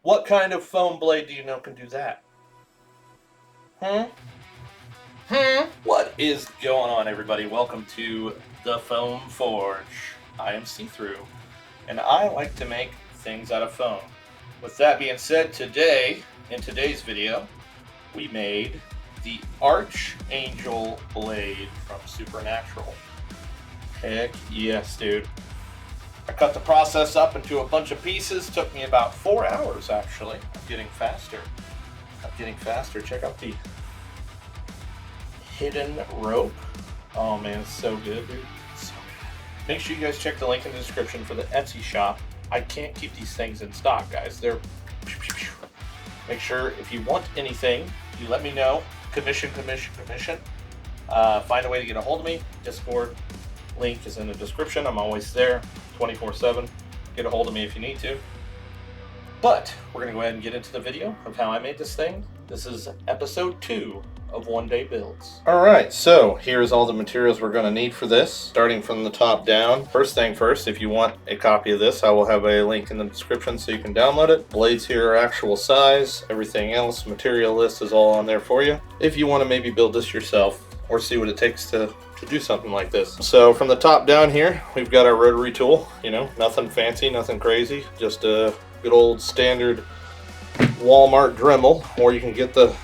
What kind of foam blade do you know can do that? What is going on, everybody? Welcome to the Foam Forge. I am See-Through, and I like to make things out of foam. With that being said, in today's video, we made the Archangel blade from Supernatural. Heck yes, dude. I cut the process up into a bunch of pieces. Took me about 4 hours, actually. I'm getting faster. Check out the hidden rope. Oh man, it's so good, dude. So good. Make sure you guys check the link in the description for the Etsy shop. I can't keep these things in stock, guys. They're... Make sure if you want anything, you let me know. Commission. Find a way to get a hold of me. Discord link is in the description. I'm always there 24/7. Get a hold of me if you need to. But we're going to go ahead and get into the video of how I made this thing. This is episode 2 of One Day Builds. Alright, so here's all the materials we're going to need for this, starting from the top down. First thing first, if you want a copy of this, I will have a link in the description so you can download it. Blades here are actual size. Everything else, material list is all on there for you. If you want to maybe build this yourself or see what it takes to do something like this. So from the top down here, we've got our rotary tool. You know, nothing fancy, nothing crazy, just a good old standard Walmart Dremel, or you can get the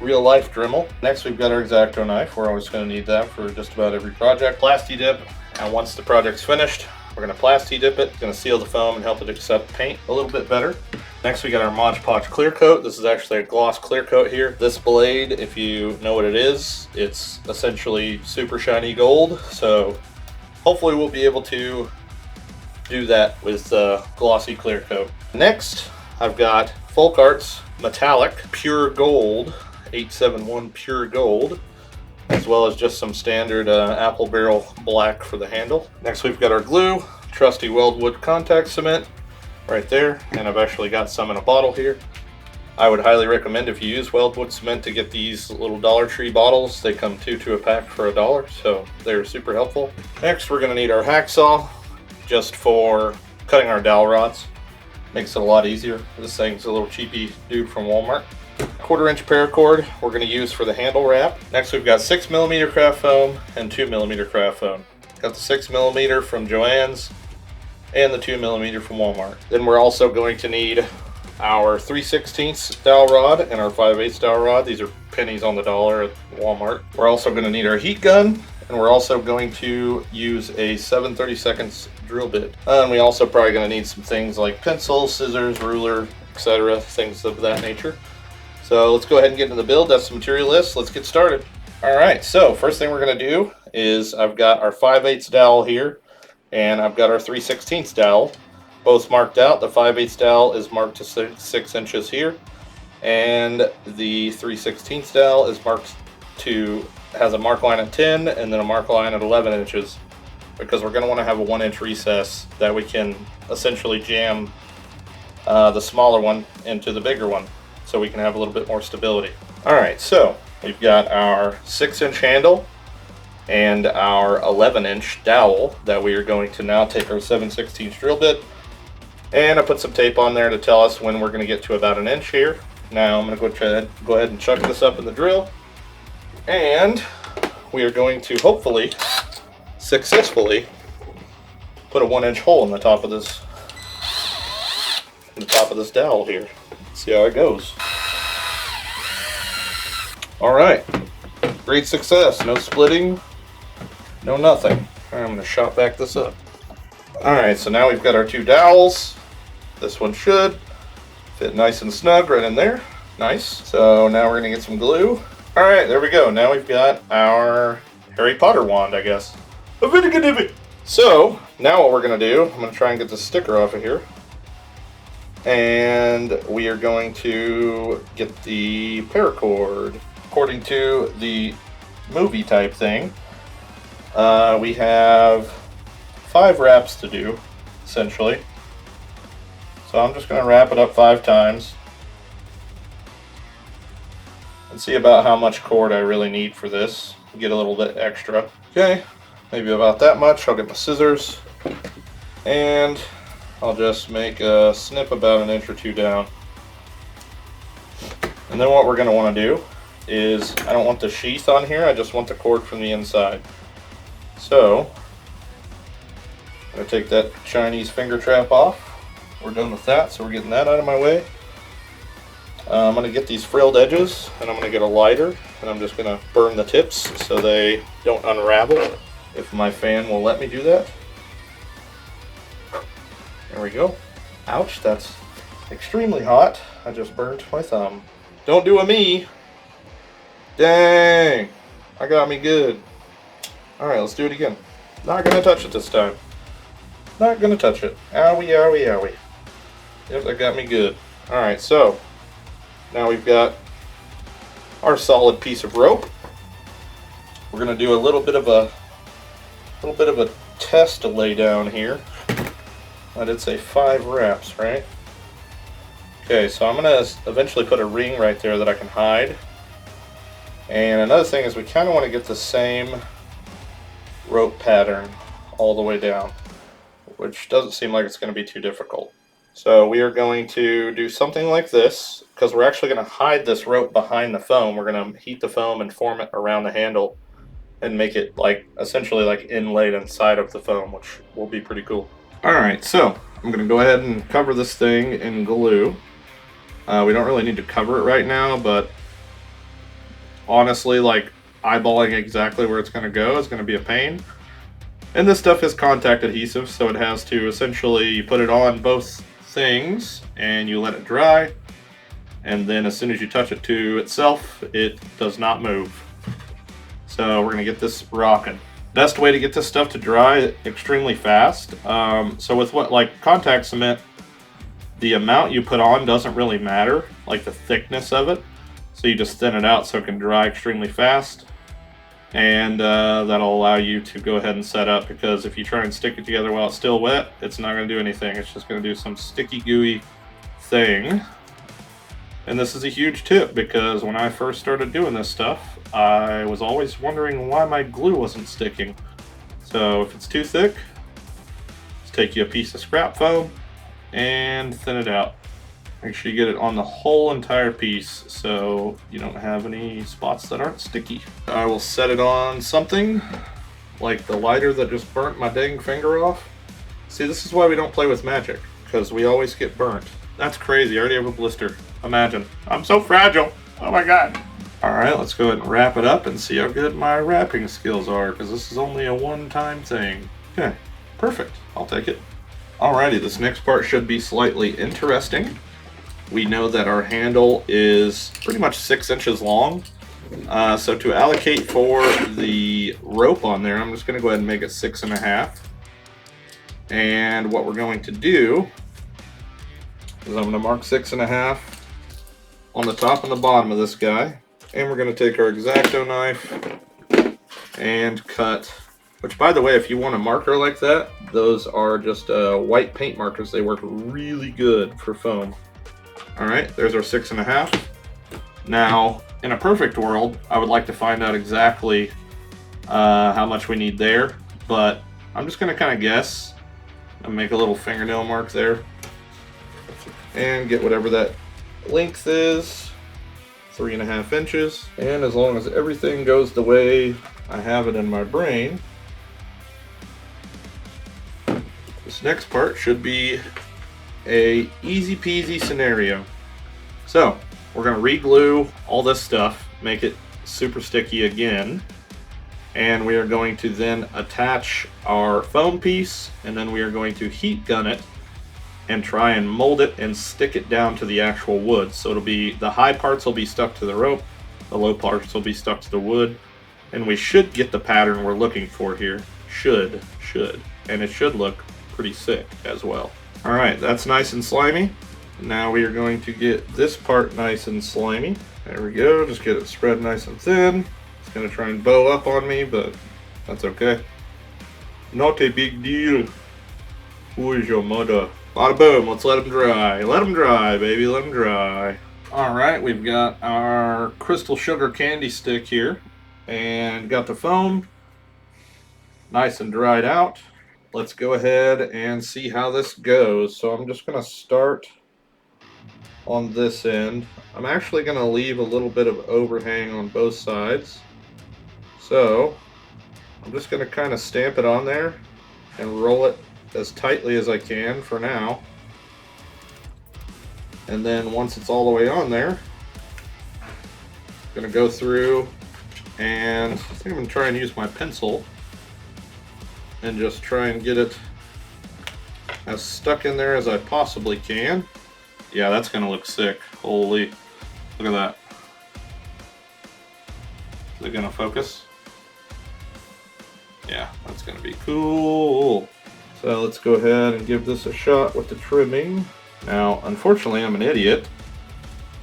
real life Dremel. Next, we've got our X-Acto knife. We're always going to need that for just about every project. Plasti dip, and once the project's finished, we're going to plasti dip it. It's going to seal the foam and help it accept paint a little bit better. Next, we got our Mod Podge clear coat. This is actually a gloss clear coat here. This blade, if you know what it is, it's essentially super shiny gold. So hopefully we'll be able to do that with glossy clear coat. Next, I've got Folk Arts Metallic Pure Gold, 871 Pure Gold, as well as just some standard apple barrel black for the handle. Next, we've got our glue, trusty Weldwood contact cement right there, and I've actually got some in a bottle here. I would highly recommend, if you use Weldwood cement, to get these little Dollar Tree bottles. They come 2 a pack for $1, so they're super helpful. Next, we're going to need our hacksaw just for cutting our dowel rods. Makes it a lot easier. This thing's a little cheapy dude from Walmart. 1/4-inch paracord we're going to use for the handle wrap. Next, we've got 6mm craft foam and 2mm craft foam. Got the 6mm from Joann's and the 2mm from Walmart. Then we're also going to need our 3/16 dowel rod and our 5/8 dowel rod. These are pennies on the dollar at Walmart. We're also going to need our heat gun, and we're also going to use a 7/32 drill bit. And we also probably going to need some things like pencil, scissors, ruler, etc., things of that nature. So let's go ahead and get into the build. That's the material list. Let's get started. Alright, so first thing we're going to do is I've got our 5/8 dowel here, and I've got our 3/16 dowel, both marked out. The 5/8 dowel is marked to 6 inches here, and the 3/16 dowel is marked to, has a mark line at 10 and then a mark line at 11 inches, because we're going to want to have a 1-inch recess that we can essentially jam the smaller one into the bigger one, so we can have a little bit more stability. Alright, so we've got our 6-inch handle and our 11-inch dowel that we are going to now take our 7/16 drill bit, and I put some tape on there to tell us when we're going to get to about 1 inch here. Now I'm going to go ahead and chuck this up in the drill, and we are going to hopefully successfully put a 1-inch hole in the top of this dowel here. See how it goes. Alright, great success. No splitting, no nothing. Alright, I'm going to shop back this up. Alright, so now we've got our 2 dowels. This one should fit nice and snug right in there. Nice. So now we're going to get some glue. Alright, there we go. Now we've got our Harry Potter wand, I guess. So now what we're going to do, I'm going to try and get the sticker off of here, and we are going to get the paracord. According to the movie type thing, we have 5 wraps to do, essentially. So I'm just going to wrap it up 5 times and see about how much cord I really need for this. Get a little bit extra. Okay, maybe about that much. I'll get my scissors, and I'll just make a snip about 1 inch or 2 down. And then what we're going to want to do is, I don't want the sheath on here, I just want the cord from the inside. So, I'm going to take that Chinese finger trap off. We're done with that, so we're getting that out of my way. I'm going to get these frilled edges, and I'm going to get a lighter, and I'm just going to burn the tips so they don't unravel, if my fan will let me do that. There we go. Ouch, that's extremely hot. I just burnt my thumb. Don't do a me. Dang, I got me good. Alright, let's do it again. Not going to touch it this time. Not going to touch it. Owie, owie, owie. Yep, that got me good. Alright, so now we've got our solid piece of rope. We're going to do a little bit of a test to lay down here. I did say 5 wraps, right? Okay, so I'm going to eventually put a ring right there that I can hide. And another thing is we kind of want to get the same rope pattern all the way down, which doesn't seem like it's going to be too difficult. So we are going to do something like this, because we're actually going to hide this rope behind the foam. We're going to heat the foam and form it around the handle and make it like essentially like inlaid inside of the foam, which will be pretty cool. Alright, so I'm going to go ahead and cover this thing in glue. We don't really need to cover it right now, but honestly, like eyeballing exactly where it's going to go is going to be a pain. And this stuff is contact adhesive, so it has to essentially, you put it on both things and you let it dry, and then as soon as you touch it to itself, it does not move. So we're going to get this rocking. Best way to get this stuff to dry extremely fast. So with what, like contact cement, the amount you put on doesn't really matter, like the thickness of it. So you just thin it out so it can dry extremely fast. And that'll allow you to go ahead and set up, because if you try and stick it together while it's still wet, it's not going to do anything. It's just going to do some sticky, gooey thing. And this is a huge tip, because when I first started doing this stuff, I was always wondering why my glue wasn't sticking. So if it's too thick, just take you a piece of scrap foam and thin it out. Make sure you get it on the whole entire piece so you don't have any spots that aren't sticky. I will set it on something like the lighter that just burnt my dang finger off. See, this is why we don't play with magic, because we always get burnt. That's crazy, I already have a blister. Imagine. I'm so fragile. Oh my god. Alright, let's go ahead and wrap it up and see how good my wrapping skills are, because this is only a one-time thing. Okay, perfect. I'll take it. Alrighty, this next part should be slightly interesting. We know that our handle is pretty much 6 inches long. So to allocate for the rope on there, I'm just going to go ahead and make it 6.5. And what we're going to do is I'm going to mark 6.5 on the top and the bottom of this guy. And we're going to take our X-Acto knife and cut. Which, by the way, if you want a marker like that, those are just white paint markers. They work really good for foam. Alright, there's our 6.5. Now, in a perfect world, I would like to find out exactly how much we need there, but I'm just going to kind of guess. I'll make a little fingernail mark there and get whatever that length is, 3.5 inches. And as long as everything goes the way I have it in my brain, this next part should be a easy peasy scenario. So we're going to re-glue all this stuff, make it super sticky again, and we are going to then attach our foam piece, and then we are going to heat gun it and try and mold it and stick it down to the actual wood. So it'll be, the high parts will be stuck to the rope, the low parts will be stuck to the wood, and we should get the pattern we're looking for here. Should, and it should look pretty sick as well. Alright, that's nice and slimy. Now we are going to get this part nice and slimy. There we go, just get it spread nice and thin. It's going to try and bow up on me, but that's okay. Not a big deal. Who is your mother? Bada boom, let's let them dry. Let them dry, baby, let them dry. Alright, we've got our crystal sugar candy stick here. And got the foam nice and dried out. Let's go ahead and see how this goes. So I'm just going to start on this end. I'm actually going to leave a little bit of overhang on both sides. So I'm just going to kind of stamp it on there and roll it as tightly as I can for now. And then once it's all the way on there, I'm going to go through and I think I'm going to try and use my pencil and just try and get it as stuck in there as I possibly can. Yeah, that's going to look sick. Holy, look at that. Is it going to focus? Yeah, that's going to be cool. So let's go ahead and give this a shot with the trimming. Now, unfortunately, I'm an idiot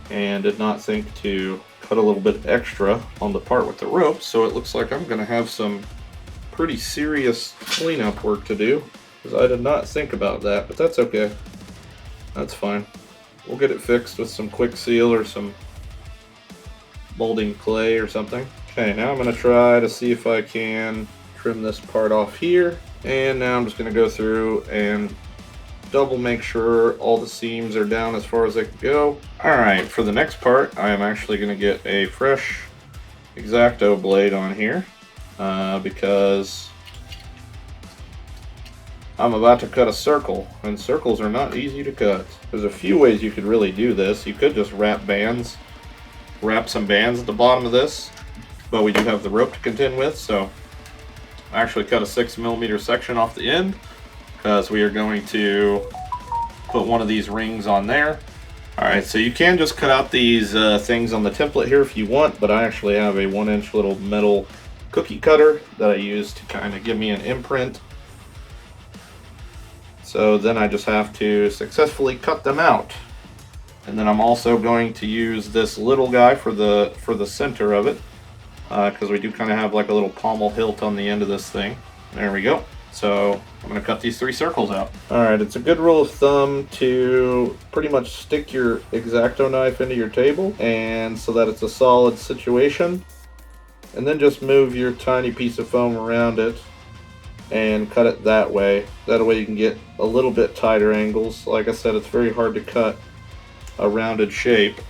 and did not think to cut a little bit extra on the part with the rope, so it looks like I'm going to have some pretty serious cleanup work to do, because I did not think about that, but that's okay. That's fine. We'll get it fixed with some quick seal or some molding clay or something. Okay, now I'm going to try to see if I can trim this part off here, and now I'm just going to go through and double make sure all the seams are down as far as they can go. Alright, for the next part, I am actually going to get a fresh X-Acto blade on here because I'm about to cut a circle, and circles are not easy to cut. There's a few ways you could really do this. You could just wrap some bands at the bottom of this, but we do have the rope to contend with, so I actually cut a 6mm section off the end because we are going to put one of these rings on there. Alright, so you can just cut out these things on the template here if you want, but I actually have a 1-inch little metal cookie cutter that I use to kind of give me an imprint. So then I just have to successfully cut them out. And then I'm also going to use this little guy for the center of it, because we do kind of have like a little pommel hilt on the end of this thing. There we go. So I'm going to cut these 3 circles out. Alright, it's a good rule of thumb to pretty much stick your X-Acto knife into your table, and so that it's a solid situation. And then just move your tiny piece of foam around it and cut it that way. That way you can get a little bit tighter angles. Like I said, it's very hard to cut a rounded shape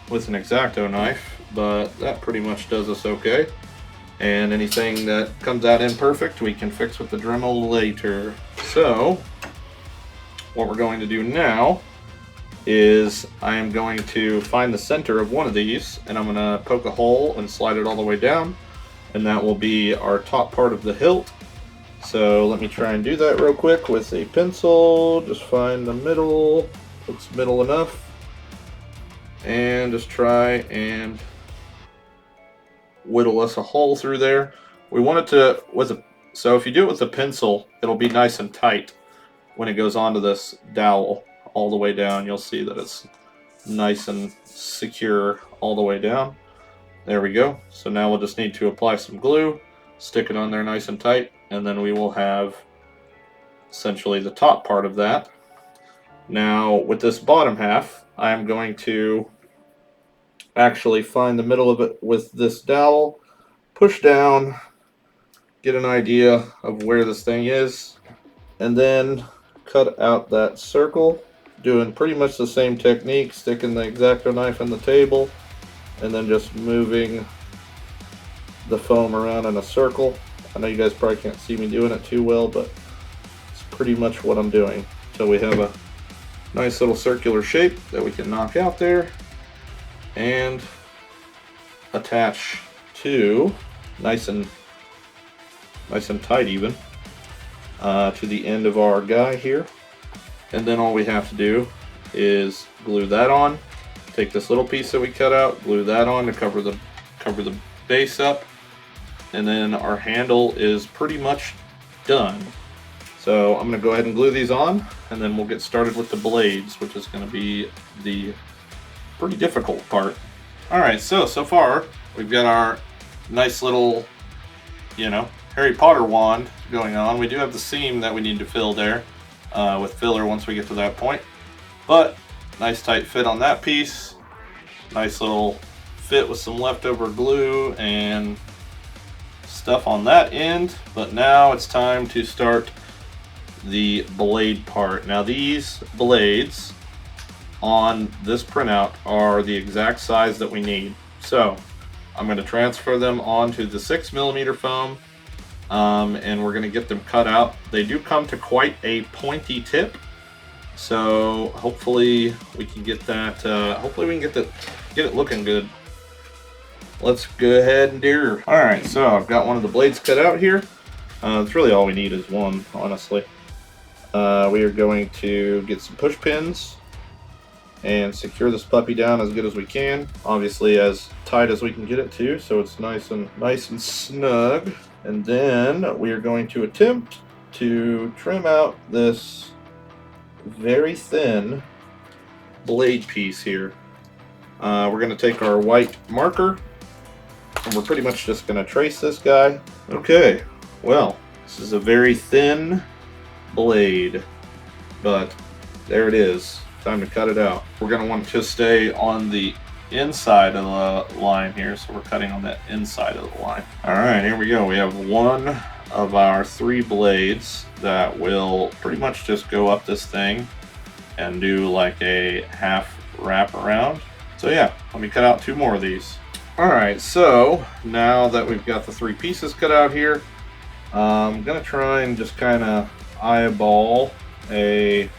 with an X-Acto knife, but that pretty much does us okay. And anything that comes out imperfect, we can fix with the Dremel later. So, what we're going to do now is I am going to find the center of one of these, and I'm going to poke a hole and slide it all the way down, and that will be our top part of the hilt. So let me try and do that real quick with a pencil. Just find the middle, looks middle enough, and just try and whittle us a hole through there. We want it to, so if you do it with a pencil, it'll be nice and tight when it goes onto this dowel all the way down. You'll see that it's nice and secure all the way down. There we go. So now we'll just need to apply some glue, stick it on there nice and tight, and then we will have essentially the top part of that. Now with this bottom half, I'm going to actually find the middle of it with this dowel, push down, get an idea of where this thing is, and then cut out that circle, doing pretty much the same technique, sticking the X-Acto knife in the table, and then just moving the foam around in a circle. I know you guys probably can't see me doing it too well, but it's pretty much what I'm doing. So we have a nice little circular shape that we can knock out there and attach to nice and tight even to the end of our guy here. And then all we have to do is glue that on. Take this little piece that we cut out, glue that on to cover the base up, and then our handle is pretty much done. So I'm going to go ahead and glue these on, and then we'll get started with the blades, which is going to be the pretty difficult part. Alright, so far we've got our nice little, Harry Potter wand going on. We do have the seam that we need to fill there with filler once we get to that point. But nice tight fit on that piece. Nice little fit with some leftover glue and stuff on that end. But now it's time to start the blade part. Now these blades on this printout are the exact size that we need. So I'm going to transfer them onto the 6mm foam, and we're going to get them cut out. They do come to quite a pointy tip, so hopefully we can get that. Hopefully we can get it looking good. Let's go ahead and do it. All right, so I've got one of the blades cut out here. It's really all we need is one, honestly. We are going to get some push pins and secure this puppy down as good as we can. Obviously as tight as we can get it to, so it's nice and snug. And then we are going to attempt to trim out this very thin blade piece here. We're going to take our white marker and we're pretty much just going to trace this guy. Okay, well, this is a very thin blade, but there it is. Time to cut it out. We're going to want to stay on the inside of the line here, so we're cutting on that inside of the line. Alright, here we go. We have one of our 3 blades that will pretty much just go up this thing and do like a half wrap around. So yeah, let me cut out 2 more of these. Alright, so now that we've got the 3 pieces cut out here, I'm going to try and just kind of eyeball a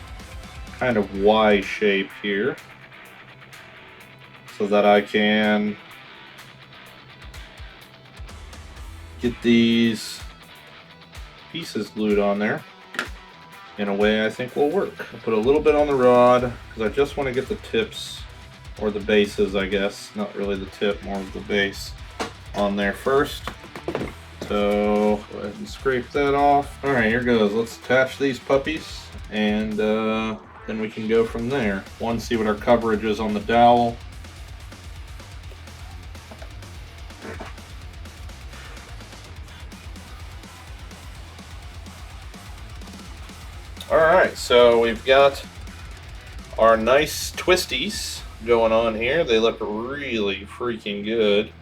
kind of Y shape here so that I can get these pieces glued on there in a way I think will work. I'll put a little bit on the rod because I just want to get the tips, or the bases I guess, not really the tip, more of the base on there first. So go ahead and scrape that off. Alright, here goes. Let's attach these puppies and then we can go from there. One, see what our coverage is on the dowel. Alright, so we've got our nice twisties going on here. They look really freaking good.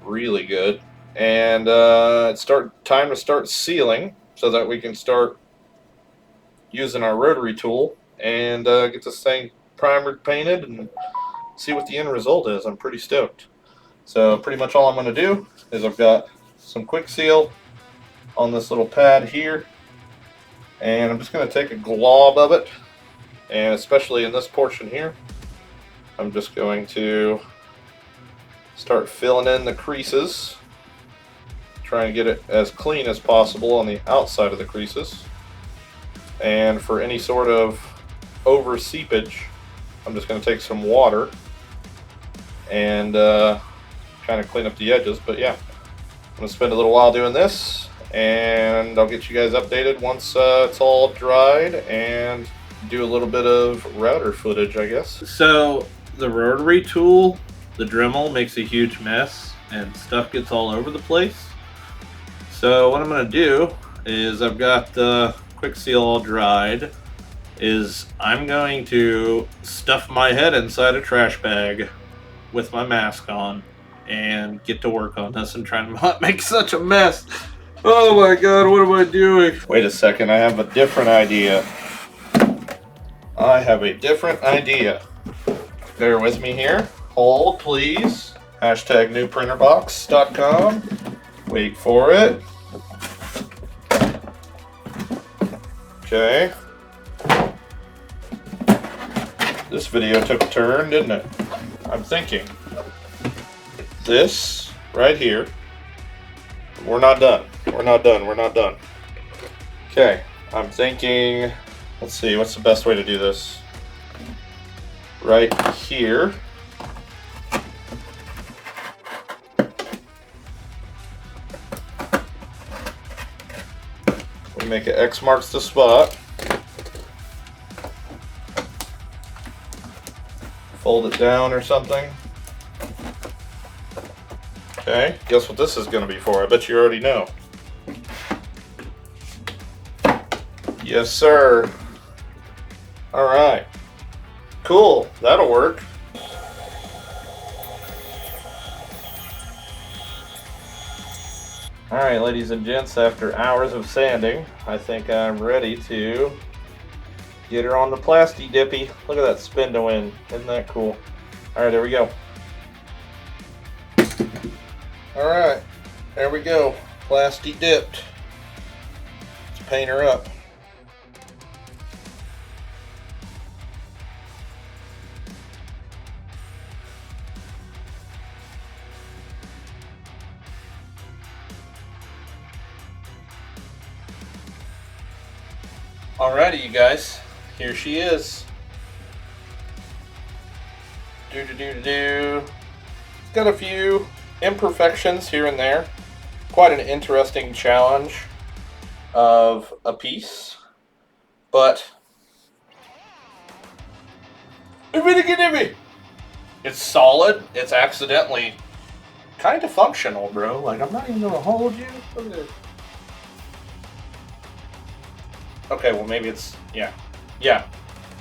Really good. And it's time to start sealing so that we can start using our rotary tool and get this thing primered, painted, and see what the end result is. I'm pretty stoked. So pretty much all I'm going to do is I've got some quick seal on this little pad here, and I'm just going to take a glob of it, and especially in this portion here, I'm just going to start filling in the creases, try and get it as clean as possible on the outside of the creases. And for any sort of over seepage, I'm just going to take some water and kind of clean up the edges. But yeah, I'm going to spend a little while doing this, and I'll get you guys updated once it's all dried and do a little bit of router footage, I guess. So the rotary tool, the dremel, makes a huge mess and stuff gets all over the place. So what I'm going to do is, I've got the quick seal all dried, is I'm going to stuff my head inside a trash bag with my mask on and get to work on this and try and not make such a mess. Oh my god, what am I doing? Wait a second, I have a different idea. Bear with me here. Hold, please. Hashtag newprinterbox.com. Wait for it. Okay. This video took a turn, didn't it? I'm thinking this right here. We're not done. Okay, I'm thinking, let's see, what's the best way to do this? Right here. We make an X marks the spot. Fold it down or something. Okay, guess what this is going to be for? I bet you already know. Yes, sir. Alright. Cool, that'll work. Alright, ladies and gents, after hours of sanding, I think I'm ready to Get her on the plasty dippy. Look at that spin to win. Isn't that cool? All right, there we go. All right, there we go. Plasty dipped. Let's paint her up. Alrighty, you guys. Here she is. It's got a few imperfections here and there. Quite an interesting challenge of a piece. But it's solid. It's accidentally kind of functional, bro. Like, I'm not even gonna hold you. Look at this. Okay, well maybe it's, yeah. Yeah.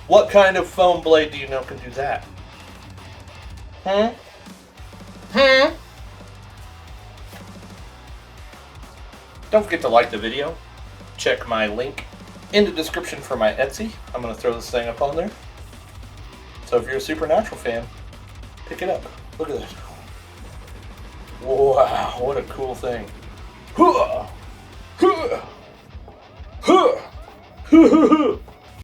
What kind of foam blade do you know can do that? Don't forget to like the video. Check my link in the description for my Etsy. I'm going to throw this thing up on there. So if you're a Supernatural fan, pick it up. Look at that. Wow, what a cool thing. Huh. Huh. Huh.